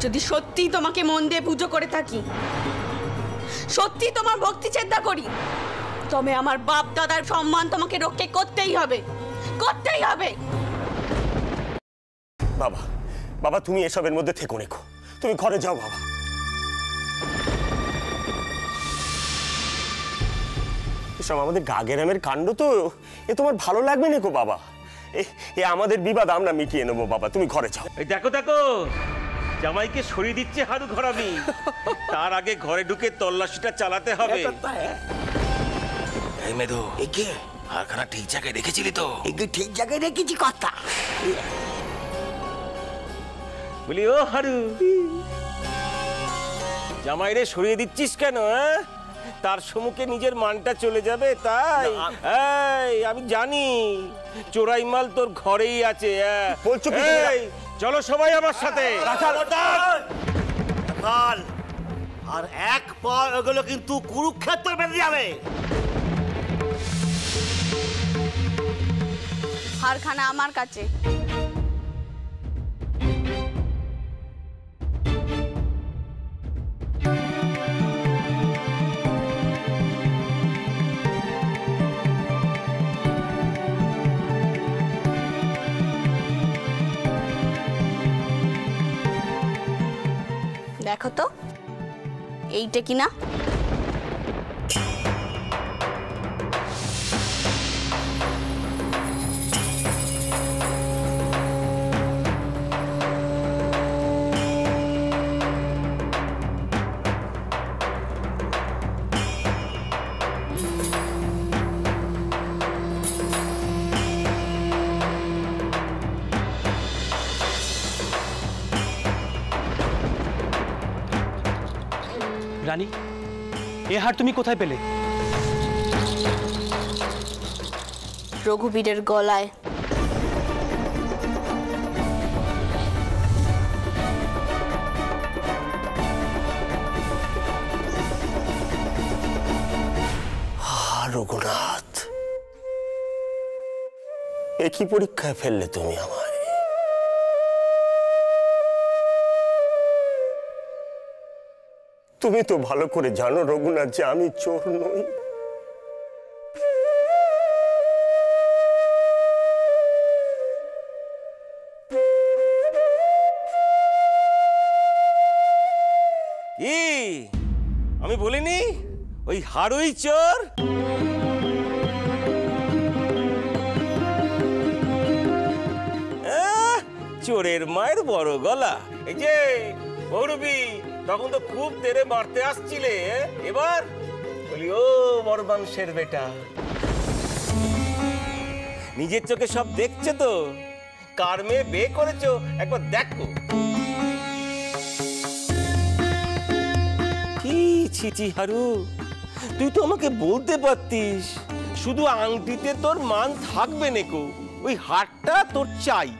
যদি সত্যি তোমাকে মন দিয়ে পুজো করে থাকি, সত্যি তোমার ভক্তি শ্রদ্ধা করি, তবে আমার বাপ দাদার সম্মান তোমাকে রক্ষা করতেই হবে, করতেই হবে। বাবা, বাবা তুমি এসবের মধ্যে থেকো নেকো, তুমি ঘরে যাও বাবা। এসব আমাদের গাগেরামের কাণ্ড তো, এ তোমার ভালো লাগবে নেকো বাবা। এ আমাদের বিবাদ আমরা মিটিয়ে নেবো বাবা, তুমি ঘরে যাও। এই দেখো দেখো, জামাইকে সরিয়ে দিচ্ছে হারু ঘরামি। তার আগে ঘরে ঢুকে তল্লাশিটা চালাতে হবে। এই মেদু, একে হারখানা ঠিক জায়গায় রেখেছিলি তো? একে ঠিক জায়গায় রেখেছি কথা। বলি ও হারু, জামাইরে সরিয়ে দিচ্ছিস কেন? তার সম্মুখে নিজের মানটা চলে যাবে তাই? আমি জানি চোরাই মাল তোর ঘরেই আছে। বলছো কি? চলো সবাই আমার সাথে। আর এক পা ওগুলো কিন্তু কুরুক্ষেত্র বেঁধে যাবে। হারখানা আমার কাছে। দেখো তো এইটা কিনা। রানী, এ হার তুমি কোথায় পেলে? রঘুবীরের গলায়। রঘুনাথ, একই পরীক্ষায় ফেললে তুমি আমায়। তুমি তো ভালো করে জানো রঘুনাথ যে আমি চোর নই। কি আমি বলিনি ওই হারুই চোর? চোরের মায়ের বড় গলা। এই যে গৌরবী, তখন তো খুব তেরে মারতে আসছিলে, এবার বলি ও বড় বংশের বেটা, নিজের চোখে সব দেখছো তো? কার মেয়ে বিয়ে করেছো একবার দেখো। ছি হারু, তুই তো আমাকে বলতে পারতিস শুধু আংটিতে তোর মান থাকবে নেকো, ওই হারটা তোর চাই।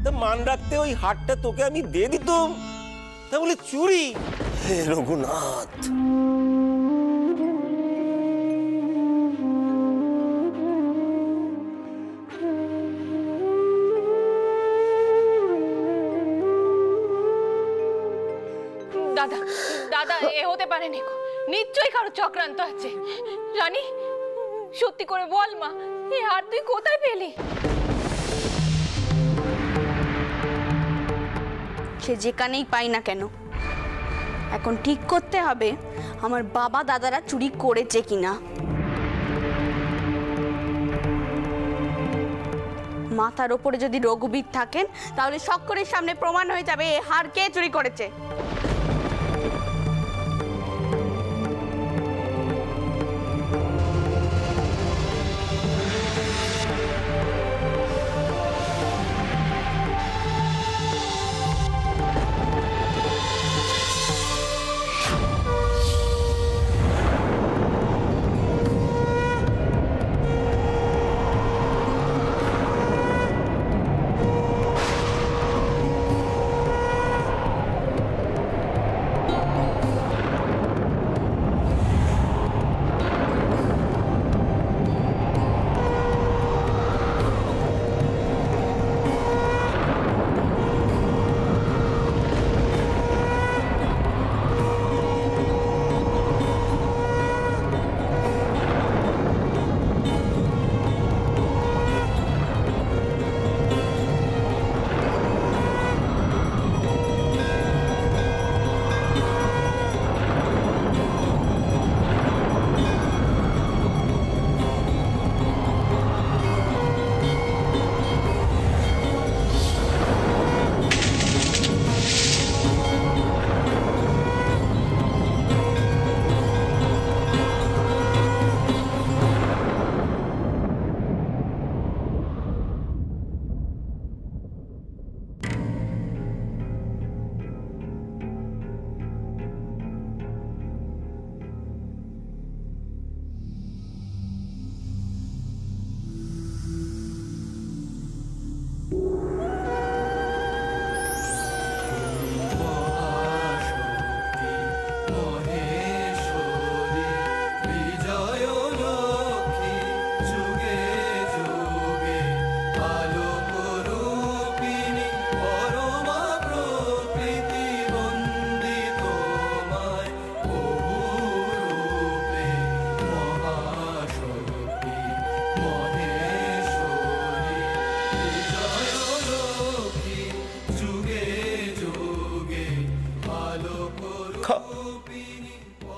তা মান রাখতে ওই হারটা তোকে আমি দিয়ে দিতাম, তা বলে চুরি? হে রঘুনাথ, দাদা দাদা, এ হতে পারে নিকো, নিশ্চয়ই কারো চক্রান্ত আছে। রানী, সত্যি করে বল মা, এই হার তুই কোথায় পেলি? সে যেখানেই পাই না কেন, এখন ঠিক করতে হবে আমার বাবা দাদারা চুরি করেছে কিনা। মাথার ওপরে যদি রঘুবীর থাকেন, তাহলে সকলের সামনে প্রমাণ হয়ে যাবে এই হার কে চুরি করেছে।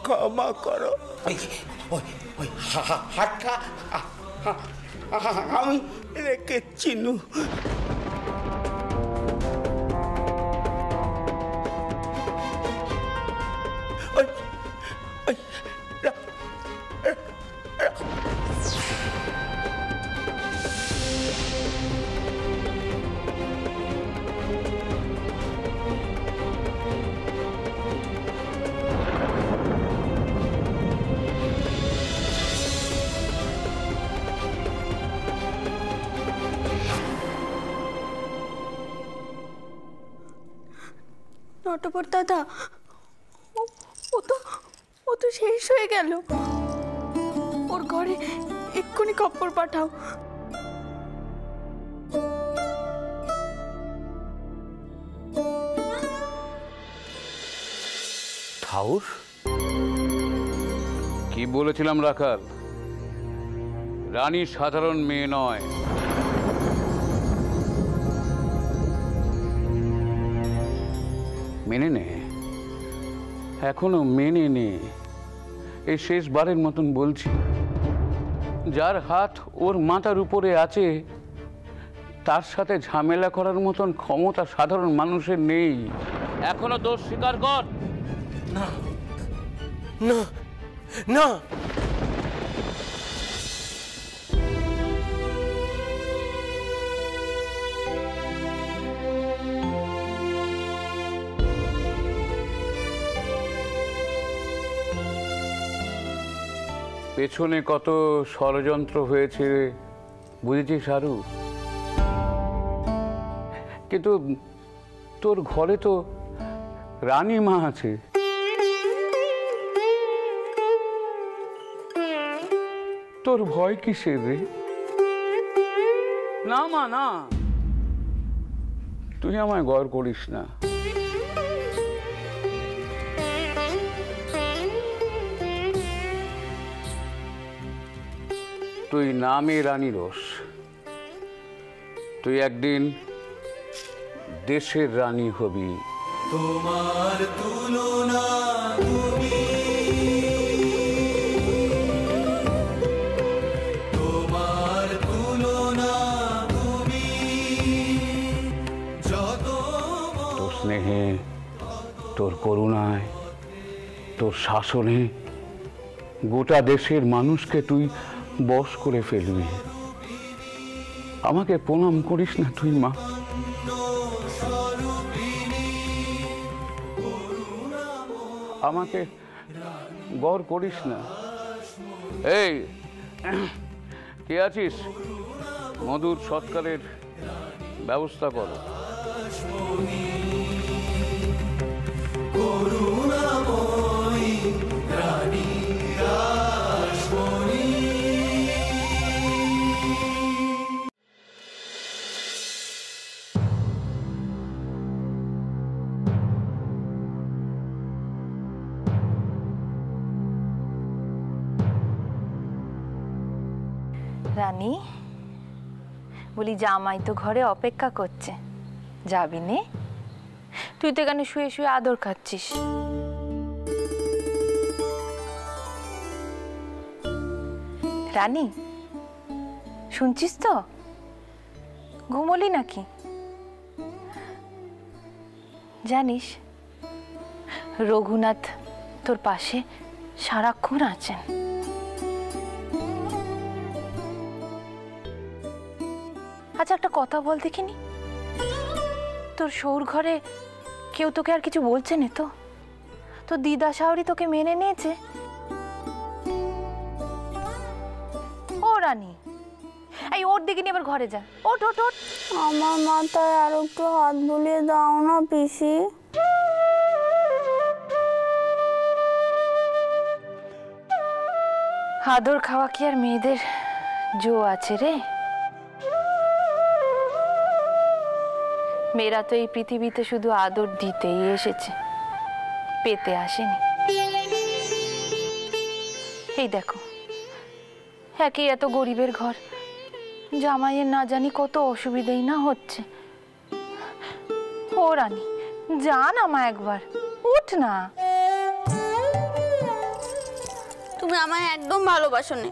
ক্ষমা করো। হাতটা আমি রেখেছি। নটবর দাদা, ও তো শেষ হয়ে গেল। ওর ঘরে এক্ষুনি খপ্পর পাঠাও। ঠাউর, কি বলেছিলাম রাখাল? রানী সাধারণ মেয়ে নয়। মেনে নে, এখনো মেনে নে। এই শেষবারের মতন বলছি, যার হাত ওর মাথার উপরে আছে তার সাথে ঝামেলা করার মতন ক্ষমতা সাধারণ মানুষের নেই। এখনো দোষ স্বীকার কর। না না না, পেছনে কত ষড়যন্ত্র হয়েছে বুঝেছিস আরু? কিন্তু তোর ঘরে তো রানী মা আছে। তোর ভয় কিসের রে? না মা না, তুই আমায় গড় করিস না। তুই নামে রানী রোষ, তুই একদিন দেশের রানী হবি। তোমার তুলনা তুমি, তোমার তুলনা তুমি, যত তোর স্নেহে, তোর করুণায়, তোর শাসনে গোটা দেশের মানুষকে তুই বশ করে ফেলবি। আমাকে প্রণাম করিস না তুই মা। আমাকে গড় করিস না। এই কে আছিস? মধুর সৎকারের ব্যবস্থা করো। করুণাময়ী রানী রাসমণি। রানী, বলি জামাই তো ঘরে অপেক্ষা করছে, যাবি নে? তুই তো এখানে শুয়ে শুয়ে আদর খাচ্ছিস। রানী, শুনছিস তো? ঘুমোলি নাকি? জানিস রঘুনাথ তোর পাশে সারাক্ষণ আছেন। আচ্ছা একটা কথা বল দেখিনি, তোর সৌর ঘরে কেউ তোকে আর কিছু বলছে না তো? তো দিদা শাওরি তোকে মেনে নিয়েছে? ও রানী, এই ওর দিকে নিয়ে এবার ঘরে যা। ওঠ ওঠ ওঠ। আমার মাথায় আর একটু হাত বুলিয়ে দাও না পিসি। আদর খাওয়া কি আর মেয়েদের জো আছে রে? মেয়েরা তো এই পৃথিবীতে শুধু আদর দিতেই এসেছে, পেতে আসেনি। এই দেখো, একই এত গরিবের ঘর, জামাইয়ের না জানি কত অসুবিধেই না হচ্ছে। ও রানী, যা না মা, একবার উঠ না। তুমি আমায় একদম ভালোবাসো না,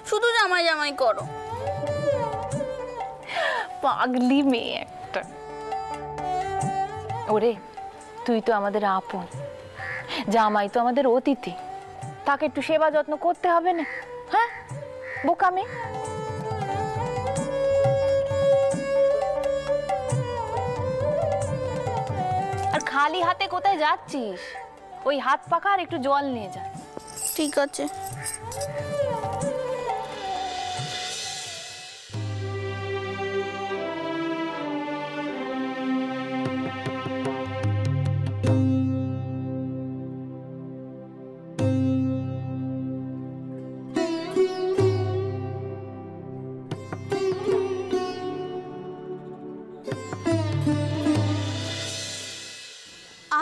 শুধু জামাই জামাই করো। পাগলি মেয়ে একটা। ওরে, তুই তো আমাদের আপন, জামাই তো আমাদের অতিথি, তাকে একটু সেবা যত্ন করতে হবে না? হ্যাঁ বোকা মেয়ে। আর খালি হাতে কোথায় যাচ্ছিস? ওই হাত পাখা আর একটু জল নিয়ে যা। ঠিক আছে।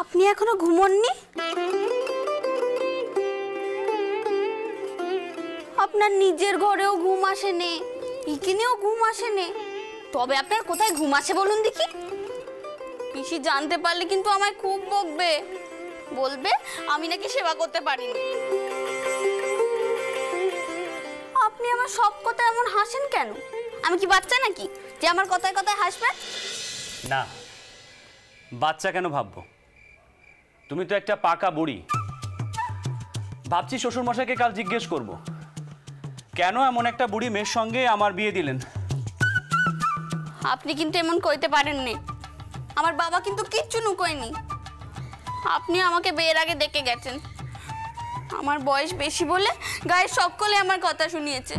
আপনি এখনো ঘুমোননি? আপনার নিজের ঘরেও ঘুম আসেনি, এখানেও ঘুম আসেনি, তবে আপনার কোথায় ঘুম আসে বলুন দেখি? পিসি জানতে পারলে কিন্তু আমায় খুব বকবে, বলবে আমি নাকি সেবা করতে পারিনি। আপনি আমার সব কথায় এমন হাসেন কেন? আমি কি বাচ্চা নাকি যে আমার কথায় কথায় হাসবেন? না, বাচ্চা কেন ভাববো? তুমি তো একটা পাকা বুড়ি। ভাবছি শ্বশুরমশাইকে কাল জিজ্ঞেস করব, কেন এমন একটা বুড়ি মেয়ের সঙ্গে আমার বিয়ে দিলেন। আপনি কিন্তু এমন কইতে পারেননি, আমার বাবা কিন্তু কিচ্ছু নুকোয়নি। আপনি আমাকে বিয়ের আগে দেখে গেছেন, আমার বয়স বেশি বলে গায়ের সকলে আমার কথা শুনিয়েছে।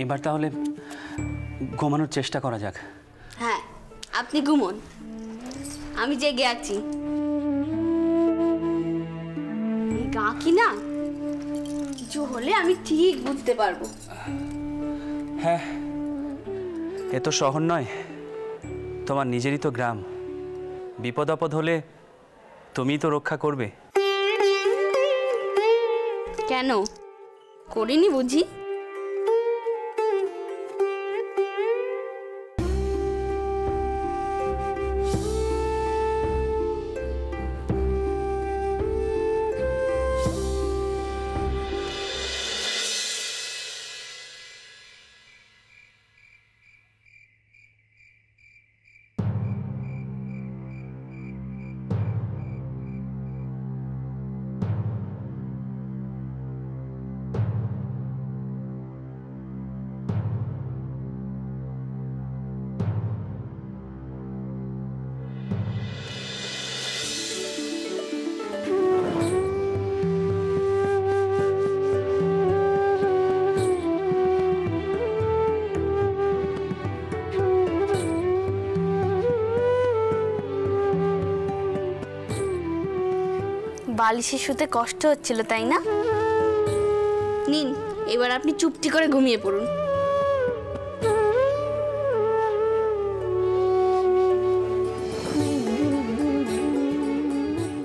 এবার তাহলে ঘুমানোর চেষ্টা করা যাক। হ্যাঁ, আপনি ঘুমোন, আমি জেগে আছি। গা কি না কিছু হলে আমি ঠিক বুঝতে পারবো। হ্যাঁ, এ তো শহর নয়, তোমার নিজেরই তো গ্রাম। বিপদ আপদ হলে তুমিই তো রক্ষা করবে। কেন করিনি বুঝি? বালিশে শুতে কষ্ট হচ্ছিল তাই না? নিন, এবার আপনি চুপটি করে ঘুমিয়ে পড়ুন।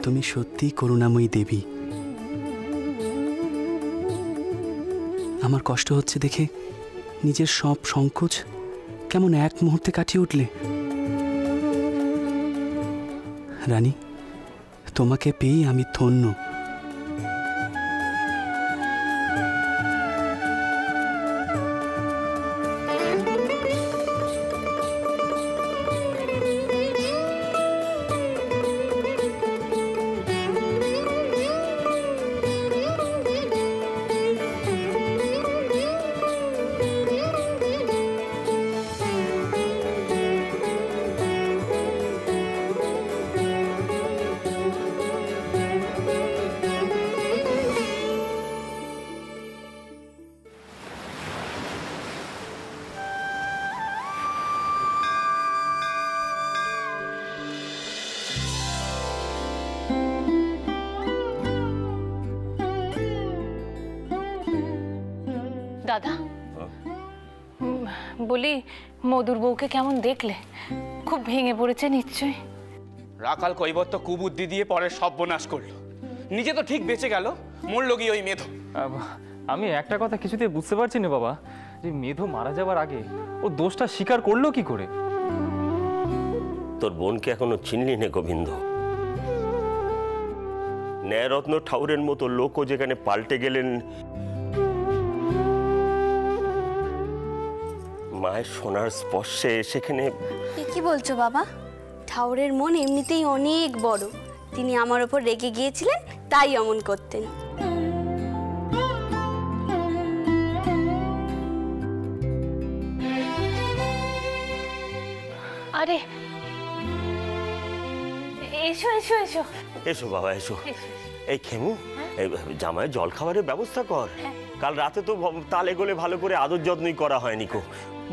তুমি সত্যিই করুণাময়ী দেবী। আমার কষ্ট হচ্ছে দেখে নিজের সব সংকোচ কেমন এক মুহূর্তে কাটিয়ে উঠলে। রানী, তোমাকে পেয়ে আমি ধন্য। বলি মধুর বউকে কেমন দেখলে? খুব ভেঙে পড়েছে নিশ্চয়ই। রাখাল কৈবর্ত কুবুদ্ধি দিয়ে পরের সর্বনাশ করলো, নিজে তো ঠিক বেঁচে গেল, মরল গিয়ে ওই মেধো। আমি একটা কথা কিছুতে বুঝতে পারছি না বাবা, যে মেধো মারা যাওয়ার আগে ও দোষটা স্বীকার করলো কি করে? তোর বোনকে এখনো চিনলি না গোবিন্দ? ন্যায়রত্ন ঠাকুরের মতো লোকও যেখানে পাল্টে গেলেন, মায়ের সোনার স্পর্শে সেখানে। কি বলছো বাবা? ঠাউরের মন এমনিতেই অনেক বড়, তিনি আমার ওপর রেগে গিয়েছিলেন তাই অমন করতেন। আরে এসো এসো এসো এসো বাবা এসো। এই খেমু, জামাইয়ের জল খাবারের ব্যবস্থা কর। কাল রাতে তো তালে গোলে ভালো করে আদর যত্নই করা হয়নি কো।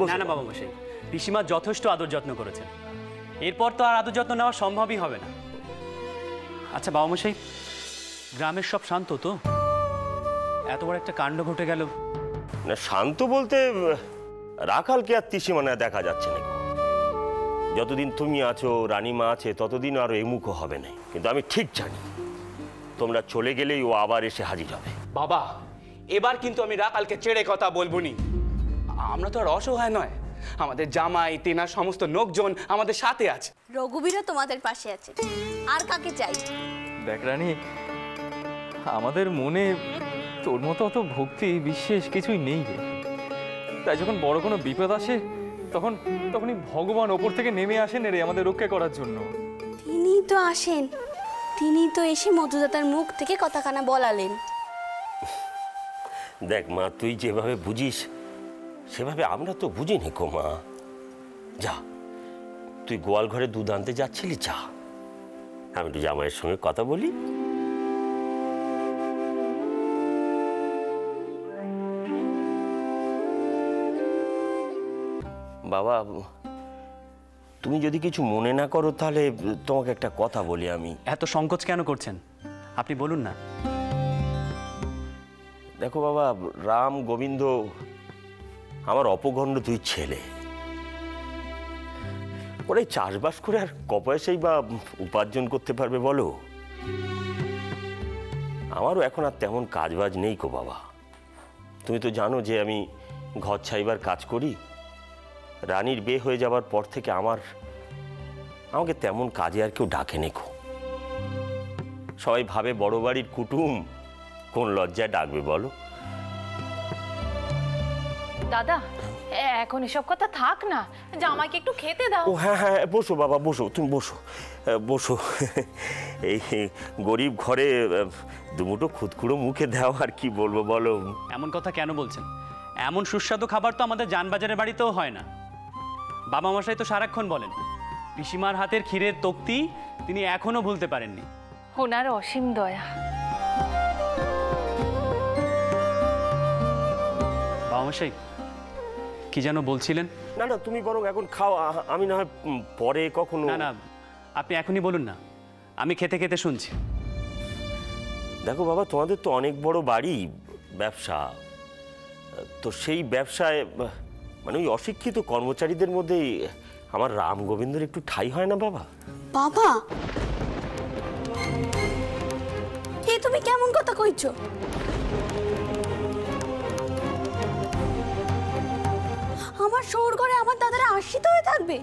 না না বাবা মশাই, পিসিমা যথেষ্ট আদর যত্ন করেছেন, এরপর তো আর আদর যত্ন নেওয়া সম্ভবই হবে না। আচ্ছা বাবা মশাই, গ্রামের সব শান্ত তো? এত বড় একটা কাণ্ড ঘটে গেল। না শান্ত বলতে রাখালকে আর তিসিমানা দেখা যাচ্ছে না। যতদিন তুমি আছো, রানীমা আছে, ততদিন আরো এমুখও হবে না। কিন্তু আমি ঠিক জানি তোমরা চলে গেলেই ও আবার এসে হাজির হবে। বাবা, এবার কিন্তু আমি রাখালকে ছেড়ে কথা বলবো নি। আমরা তো আর অসহায় নয়, আমাদের জামাই তেনার সমস্ত লোকজন আমাদের সাথে আছে। রঘুবীরও তোমাদের পাশে আছে, আর কাকে চাই? দেখ রানী, আমাদের মনে তোর মতো অত ভক্তি বিশেষ কিছুই নেই রে। তাই যখন বড় কোনো বিপদ আসে তখনই ভগবান ওপর থেকে নেমে আসেন রে আমাদের রক্ষা করার জন্য। তিনি তো আসেন, তিনি তো এসে মধুদাতার মুখ থেকে কথাখানা বলালেন। দেখ মা, তুই যেভাবে বুঝিস সেভাবে আমরা তো বুঝিনি কো মা। যা, তুই গোয়াল ঘরে দুধ আনতে যাচ্ছিলি, যা, আমি একটু জামাইয়ের সঙ্গে কথা বলি। বাবা, তুমি যদি কিছু মনে না করো তাহলে তোমাকে একটা কথা বলি আমি। এত সংকোচ কেন করছেন? আপনি বলুন না। দেখো বাবা, রাম গোবিন্দ আমার অপগণ্ড দুই ছেলে। ওরাই চাষবাস করে আর ক পয়সাই বা উপার্জন করতে পারবে বলো? আমারও এখন আর তেমন কাজবাজ নেই কো বাবা। তুমি তো জানো যে আমি ঘর ছাইবার কাজ করি। রানীর বিয়ে হয়ে যাবার পর থেকে আমাকে তেমন কাজে আর কেউ ডাকে নেই। সবাই ভাবে বড় বাড়ির কুটুম, কোন লজ্জায় ডাকবে বলো? দাদা, এখন এসব কথা থাক না, জামাইকে একটু খেতে দাও। ও হ্যাঁ হ্যাঁ, বসো বাবা, বসো, তুমি বসো বসো। এই গরিব ঘরে দুমুটো খুদকুড়ো মুখে দাও, আর কি বলবো বলো? এমন কথা কেন বলছেন? এমন সুস্বাদু খাবার তো আমাদের জানবাজারের বাড়িতেও হয় না। বাবা মশাই তো সারাক্ষণ বলেন পিসিমার হাতের ক্ষীরের তক্তি তিনি এখনো ভুলতে পারেননি। ওনার অসীম দয়া। বাবা মশাই কি যেন বলছিলেন? না না, তুমি বরং এখন খাও, আমি না হয় পরে কখনো। না না, আপনি এখনই বলুন না, আমি খেতে খেতে শুনছি। দেখো বাবা, তোমাদের তো অনেক বড় বাড়ি, ব্যবসা, তো সেই ব্যবসায় মানে ওই অশিক্ষিত কর্মচারীদের মধ্যে আমার রাম গোবিন্দর একটু ঠাঁই হয় না বাবা? বাবা, এ তুমি কেমন কথা কইছো? আমার শহর ঘরে আমার দাদারা আশ্রিত হয়ে থাকবে?